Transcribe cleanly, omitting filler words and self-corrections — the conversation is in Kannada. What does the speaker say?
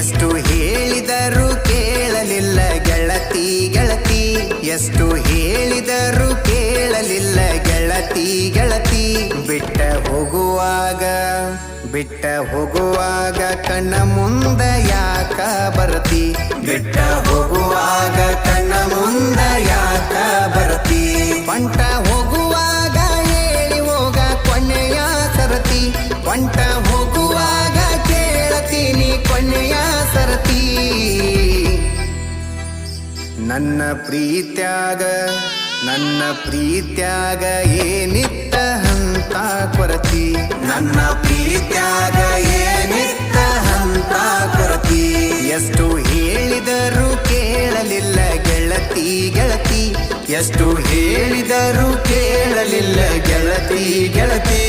ಎಷ್ಟು ಹೇಳಿದರೂ ಕೇಳಲಿಲ್ಲ ಗೆಳತಿ ಗೆಳತಿ, ಎಷ್ಟು ಹೇಳಿದರೂ ಕೇಳಲಿಲ್ಲ ಗೆಳತಿ ಗೆಳತಿ. ಬಿಟ್ಟ ಹೋಗುವಾಗ ಕಣ್ಣ ಮುಂದ ಯಾಕ ಬರ್ತಿ, ಬಿಟ್ಟ ಹೋಗುವಾಗ ಕಣ್ಣ ಮುಂದ ಯಾಕ ಬರ್ತಿ. ಪಂಟ ಹೋಗುವಾಗ ಹೇಳಿ ಹೋಗ ಕೊನೆಯ ಸರತಿ, ಪಂಟ ಹೋಗುವಾಗ ಕೇಳತೀನಿ ಕೊನೆಯ ಸರತಿ. ನನ್ನ ಪ್ರೀತ್ಯಾಗ ಏನಿತ್ತ ಹಂತ ಕೊರತಿ, ನನ್ನ ಪ್ರೀತ್ಯಾಗ ಏನಿತ್ತ ಹಂತ ಕೊರತಿ. ಎಷ್ಟು ಹೇಳಿದರೂ ಕೇಳಲಿಲ್ಲ ಗೆಳತಿ ಗೆಳತಿ, ಎಷ್ಟು ಹೇಳಿದರೂ ಕೇಳಲಿಲ್ಲ ಗೆಳತಿ ಗೆಳತಿ.